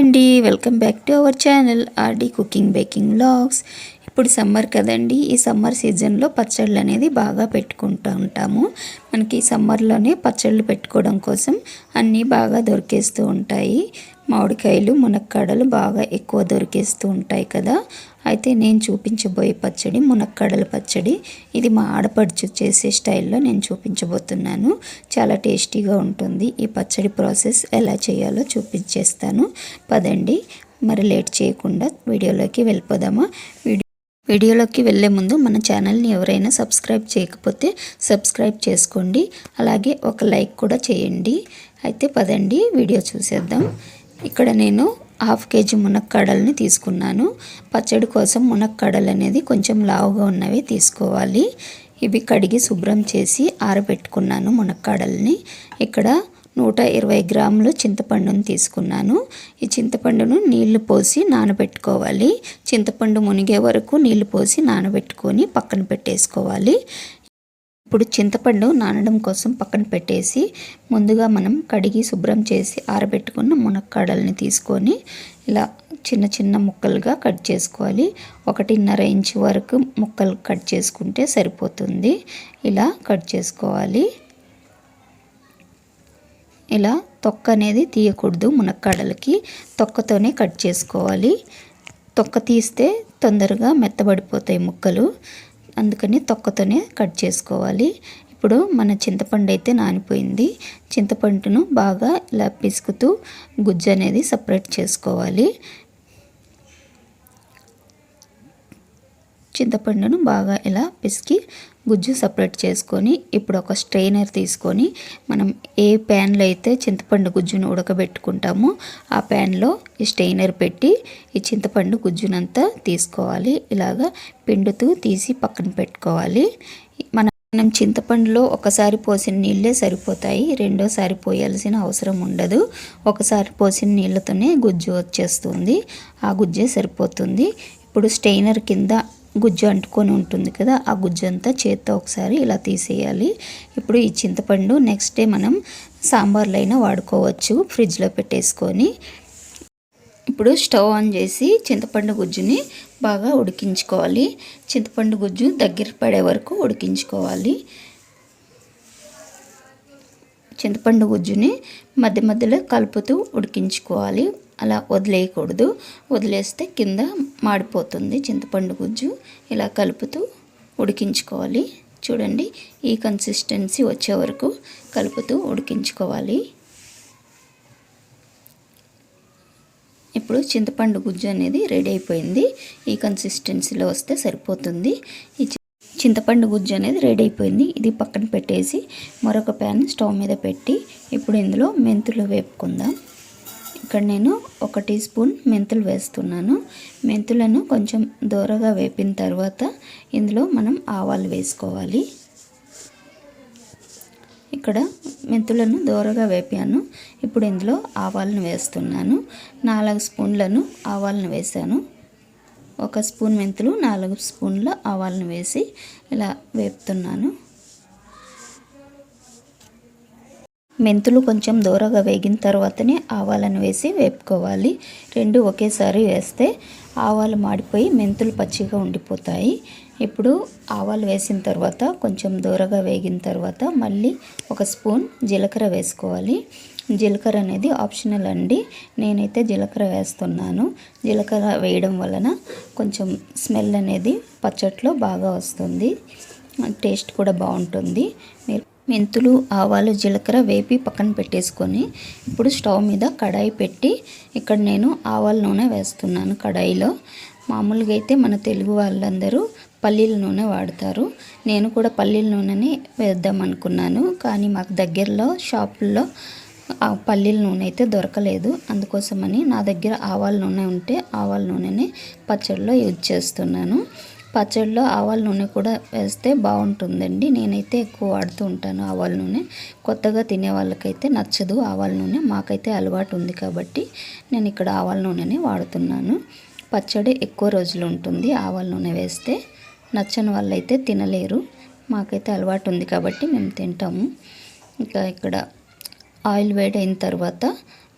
అండి, welcome back to our channel RD cooking baking vlogs. ఇప్పుడు summer కదండి, ఈ సమ్మర్ సీజన్లో పచ్చళ్ళు అనేది బాగా పెట్టుకుంటూ ఉంటాము. మనకి సమ్మర్లోనే పచ్చళ్ళు పెట్టుకోవడం కోసం అన్నీ బాగా దొరికేస్తూ ఉంటాయి. మామిడికాయలు, మునక్కాడలు బాగా ఎక్కువ దొరికేస్తూ ఉంటాయి కదా. అయితే నేను చూపించబోయే పచ్చడి మునక్కాడల పచ్చడి. ఇది మా ఆడపడుచు చేసే స్టైల్లో నేను చూపించబోతున్నాను. చాలా టేస్టీగా ఉంటుంది. ఈ పచ్చడి ప్రాసెస్ ఎలా చేయాలో చూపించేస్తాను. పదండి, మరి లేట్ చేయకుండా వీడియోలోకి వెళ్ళిపోదామా. వీడియోలోకి వెళ్ళే ముందు మన ఛానల్ని ఎవరైనా సబ్స్క్రైబ్ చేయకపోతే సబ్స్క్రైబ్ చేసుకోండి. అలాగే ఒక లైక్ కూడా చేయండి. అయితే పదండి వీడియో చూసేద్దాం. ఇక్కడ నేను 1/2 కేజీ మునక్కాడల్ని తీసుకున్నాను. పచ్చడి కోసం మునక్కాడలు అనేది కొంచెం లావుగా ఉన్నవి తీసుకోవాలి. ఇవి కడిగి శుభ్రం చేసి ఆరబెట్టుకున్నాను మునక్కాడల్ని. ఇక్కడ 120 గ్రాములు చింతపండును తీసుకున్నాను. ఈ చింతపండును నీళ్లు పోసి నానబెట్టుకోవాలి. చింతపండు మునిగే వరకు నీళ్లు పోసి నానబెట్టుకొని పక్కన పెట్టేసుకోవాలి. ఇప్పుడు చింతపండు నానడం కోసం పక్కన పెట్టేసి ముందుగా మనం కడిగి శుభ్రం చేసి ఆరబెట్టుకున్న మునక్కాడల్ని తీసుకొని ఇలా చిన్న చిన్న ముక్కలుగా కట్ చేసుకోవాలి. 1.5 ఇంచు వరకు ముక్కలు కట్ చేసుకుంటే సరిపోతుంది. ఇలా కట్ చేసుకోవాలి. ఇలా తొక్క అనేది తీయకూడదు. మునక్కాడలకి తొక్కతోనే కట్ చేసుకోవాలి. తొక్క తీస్తే తొందరగా మెత్తబడిపోతాయి ముక్కలు, అందుకని తొక్కతోనే కట్ చేసుకోవాలి. ఇప్పుడు మన చింతపండు అయితే నానిపోయింది. చింతపండును బాగా ఇలా పిసుకుతూ గుజ్జు అనేది సపరేట్ చేసుకోవాలి. చింతపండును బాగా ఇలా పిసికి గుజ్జు సపరేట్ చేసుకొని ఇప్పుడు ఒక స్ట్రైనర్ తీసుకొని మనం ఏ ప్యాన్లో అయితే చింతపండు గుజ్జును ఉడకబెట్టుకుంటామో ఆ ప్యాన్లో ఈ స్ట్రైనర్ పెట్టి ఈ చింతపండు గుజ్జునంతా తీసుకోవాలి. ఇలాగా పిండుతూ తీసి పక్కన పెట్టుకోవాలి. మనం చింతపండులో ఒకసారి పోసిన నీళ్ళే సరిపోతాయి. రెండోసారి పోయాల్సిన అవసరం ఉండదు. ఒకసారి పోసిన నీళ్ళతోనే గుజ్జు వచ్చేస్తుంది. ఆ గుజ్జే సరిపోతుంది. ఇప్పుడు స్ట్రైనర్ కింద గుజ్జు అంటుకొని ఉంటుంది కదా, ఆ గుజ్జు అంతా చేత్తో ఒకసారి ఇలా తీసేయాలి. ఇప్పుడు ఈ చింతపండు నెక్స్ట్ డే మనం సాంబార్లో అయినా వాడుకోవచ్చు, ఫ్రిడ్జ్లో పెట్టేసుకొని. ఇప్పుడు స్టవ్ ఆన్ చేసి చింతపండు గుజ్జుని బాగా ఉడికించుకోవాలి. చింతపండు గుజ్జు దగ్గర పడే వరకు ఉడికించుకోవాలి. చింతపండు గుజ్జుని మధ్య మధ్యలో కలుపుతూ ఉడికించుకోవాలి. అలా వదిలేయకూడదు. వదిలేస్తే కింద మాడిపోతుంది చింతపండు గుజ్జు. ఇలా కలుపుతూ ఉడికించుకోవాలి. చూడండి, ఈ కన్సిస్టెన్సీ వచ్చే వరకు కలుపుతూ ఉడికించుకోవాలి. ఇప్పుడు చింతపండు గుజ్జు అనేది రెడీ అయిపోయింది. ఈ కన్సిస్టెన్సీలో వస్తే సరిపోతుంది. ఈ చింతపండు గుజ్జు అనేది రెడీ అయిపోయింది. ఇది పక్కన పెట్టేసి మరొక ప్యాన్ స్టవ్ మీద పెట్టి ఇప్పుడు ఇందులో మెంతులు వేపుకుందాం. ఇక్కడ నేను 1 టీ స్పూన్ మెంతులు వేస్తున్నాను. మెంతులను కొంచెం దూరగా వేపిన తర్వాత ఇందులో మనం ఆవాలు వేసుకోవాలి. ఇక్కడ మెంతులను దూరగా వేపాను. ఇప్పుడు ఇందులో ఆవాలను వేస్తున్నాను. 4 స్పూన్లను ఆవాలను వేసాను. 1 స్పూన్ మెంతులు, 4 స్పూన్ల ఆవాలను వేసి ఇలా వేపుతున్నాను. మెంతులు కొంచెం దూరగా వేగిన తర్వాతనే ఆవాలను వేసి వేపుకోవాలి. రెండు ఒకేసారి వేస్తే ఆవాలు మాడిపోయి మెంతులు పచ్చిగా ఉండిపోతాయి. ఇప్పుడు ఆవాలు వేసిన తర్వాత కొంచెం దూరగా వేగిన తర్వాత మళ్ళీ 1 స్పూన్ జీలకర్ర వేసుకోవాలి. జీలకర్ర అనేది ఆప్షనల్ అండి. నేనైతే జీలకర్ర వేస్తున్నాను. జీలకర్ర వేయడం వలన కొంచెం స్మెల్ అనేది పచ్చట్లో బాగా వస్తుంది, టేస్ట్ కూడా బాగుంటుంది. మీరు మెంతులు, ఆవాలు, జీలకర్ర వేపి పక్కన పెట్టేసుకొని ఇప్పుడు స్టవ్ మీద కడాయి పెట్టి ఇక్కడ నేను ఆవాల నూనె వేస్తున్నాను. కడాయిలో మామూలుగా అయితే మన తెలుగు వాళ్ళందరూ పల్లీల నూనె వాడతారు. నేను కూడా పల్లీల నూనెని వేద్దాం అనుకున్నాను, కానీ మాకు దగ్గరలో షాపుల్లో పల్లీల నూనె అయితే దొరకలేదు. అందుకోసమని నా దగ్గర ఆవాల నూనె ఉంటే ఆవాల నూనెని పచ్చడిలో యూజ్ చేస్తున్నాను. పచ్చడిలో ఆవాల నూనె కూడా వేస్తే బాగుంటుందండి. నేనైతే ఎక్కువ వాడుతూ ఉంటాను ఆవాల నూనె. కొత్తగా తినే వాళ్ళకైతే నచ్చదు ఆవాల నూనె. మాకైతే అలవాటు ఉంది కాబట్టి నేను ఇక్కడ ఆవాల నూనెని వాడుతున్నాను. పచ్చడి ఎక్కువ రోజులు ఉంటుంది ఆవాల నూనె వేస్తే. నచ్చని వాళ్ళైతే తినలేరు. మాకైతే అలవాటు ఉంది కాబట్టి మేము తింటాము. ఇంకా ఇక్కడ ఆయిల్ వేడైన తర్వాత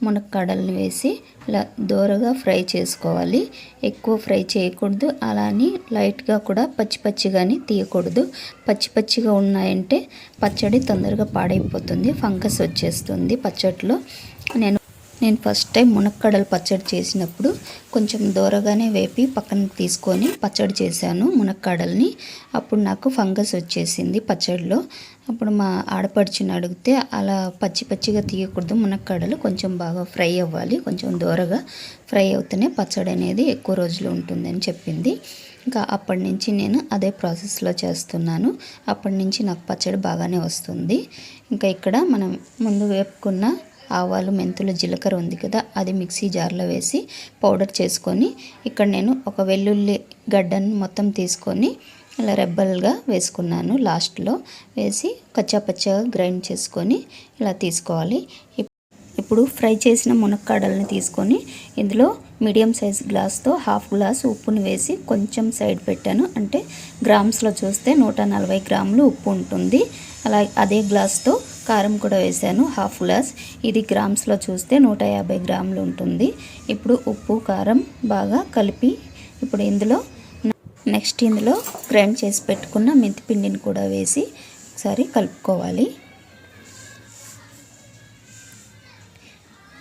మునక్కాడల్ని వేసి ఇలా దోరగా ఫ్రై చేసుకోవాలి. ఎక్కువ ఫ్రై చేయకూడదు, అలానే లైట్గా కూడా పచ్చి పచ్చిగాని తీయకూడదు. పచ్చి పచ్చిగా ఉన్నాయంటే పచ్చడి తొందరగా పాడైపోతుంది, ఫంగస్ వచ్చేస్తుంది పచ్చడిలో. నేను ఫస్ట్ టైం మునక్కాడలు పచ్చడి చేసినప్పుడు కొంచెం దూరగానే వేపి పక్కన తీసుకొని పచ్చడి చేశాను మునక్కాడల్ని. అప్పుడు నాకు ఫంగస్ వచ్చేసింది పచ్చడిలో. అప్పుడు మా ఆడపడుచుని అడిగితే అలా పచ్చి పచ్చిగా తీయకూడదు, మునక్కాడలు కొంచెం బాగా ఫ్రై అవ్వాలి, కొంచెం దూరగా ఫ్రై అవుతూనే పచ్చడి అనేది ఎక్కువ రోజులు ఉంటుందని చెప్పింది. ఇంకా అప్పటి నుంచి నేను అదే ప్రాసెస్లో చేస్తున్నాను. అప్పటి నుంచి నాకు పచ్చడి బాగానే వస్తుంది. ఇంకా ఇక్కడ మనం ముందు వేపుకున్న ఆవాలు, మెంతులు, జీలకర్ర ఉంది కదా, అది మిక్సీ జార్లో వేసి పౌడర్ చేసుకొని, ఇక్కడ నేను ఒక వెల్లుల్లి గడ్డను మొత్తం తీసుకొని ఇలా రెబ్బలుగా వేసుకున్నాను. లాస్ట్లో వేసి కచ్చాపచ్చాగా గ్రైండ్ చేసుకొని ఇలా తీసుకోవాలి. ఇప్పుడు ఫ్రై చేసిన మునక్కాడల్ని తీసుకొని ఇందులో మీడియం సైజ్ గ్లాస్తో హాఫ్ గ్లాస్ ఉప్పుని వేసి కొంచెం సైడ్ పెట్టాను. అంటే గ్రామ్స్లో చూస్తే 140 గ్రాములు ఉప్పు ఉంటుంది. అదే గ్లాస్తో కారం కూడా వేసాను, హాఫ్ గ్లాస్. ఇది గ్రామ్స్లో చూస్తే 150 గ్రాములు ఉంటుంది. ఇప్పుడు ఉప్పు కారం బాగా కలిపి ఇప్పుడు ఇందులో గ్రైండ్ చేసి పెట్టుకున్న మెంతిపిండిని కూడా వేసి ఒకసారి కలుపుకోవాలి.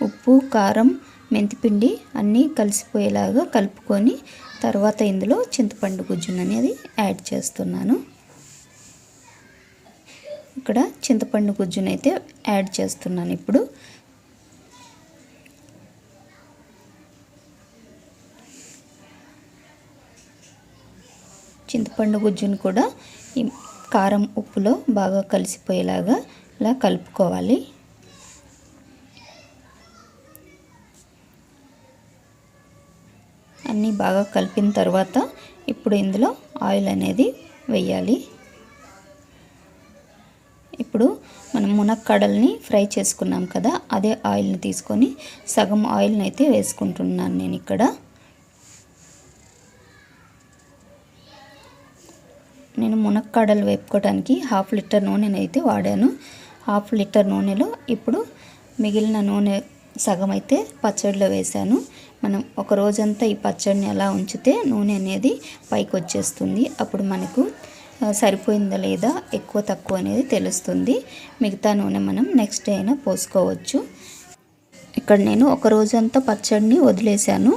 ఉప్పు, కారం, మెంతిపిండి అన్నీ కలిసిపోయేలాగా కలుపుకొని తర్వాత ఇందులో చింతపండు గుజ్జును అనేది యాడ్ చేస్తున్నాను. ఇక్కడ చింతపండు గుజ్జునైతే యాడ్ చేస్తున్నాను. ఇప్పుడు చింతపండు గుజ్జును కూడా ఈ కారం ఉప్పులో బాగా కలిసిపోయేలాగా ఇలా కలుపుకోవాలి. అన్నీ బాగా కలిపిన తర్వాత ఇప్పుడు ఇందులో ఆయిల్ అనేది వేయాలి. ఇప్పుడు మనం మునక్కాడల్ని ఫ్రై చేసుకున్నాం కదా, అదే ఆయిల్ని తీసుకొని సగం ఆయిల్ని అయితే వేసుకుంటున్నాను నేను ఇక్కడ. నేను మునక్కాడలు వేపుకోవడానికి 1/2 లీటర్ నూనెను అయితే వాడాను. 1/2 లీటర్ నూనెలో ఇప్పుడు మిగిలిన నూనె సగం అయితే పచ్చడిలో వేసాను. మనం ఒక రోజంతా ఈ పచ్చడిని అలా ఉంచితే నూనె అనేది పైకి వచ్చేస్తుంది. అప్పుడు మనకు సరిపోయిందా లేదా, ఎక్కువ తక్కువ అనేది తెలుస్తుంది. మిగతా నూనె మనం నెక్స్ట్ డే అయినా పోసుకోవచ్చు. ఇక్కడ నేను ఒక రోజంతా పచ్చడిని వదిలేసాను.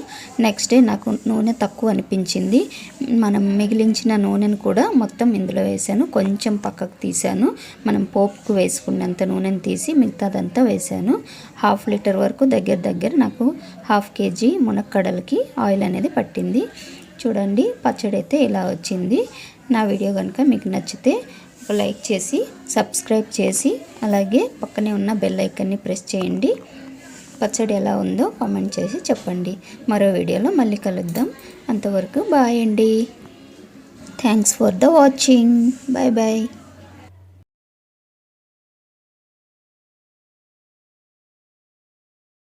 నెక్స్ట్ డే నాకు నూనె తక్కువ అనిపించింది. మనం మిగిలించిన నూనెను కూడా మొత్తం ఇందులో వేసాను. కొంచెం పక్కకు తీసాను, మనం పోపుకు వేసుకున్నంత నూనెను తీసి మిగతాదంతా వేసాను. 1/2 లీటర్ వరకు దగ్గర నాకు 1/2 kg మునక్కాడలకి ఆయిల్ అనేది పట్టింది. చూడండి పచ్చడి అయితే ఇలా వచ్చింది. నా వీడియో కనుక మీకు నచ్చితే ఒక లైక్ చేసి సబ్స్క్రైబ్ చేసి అలాగే పక్కనే ఉన్న బెల్ ఐకాన్ని ప్రెస్ చేయండి. పచ్చడి ఎలా ఉందో కామెంట్ చేసి చెప్పండి. మరో వీడియోలో మళ్ళీ కలుద్దాం. అంతవరకు బాయ్ అండి. Thanks for the watching. Bye bye.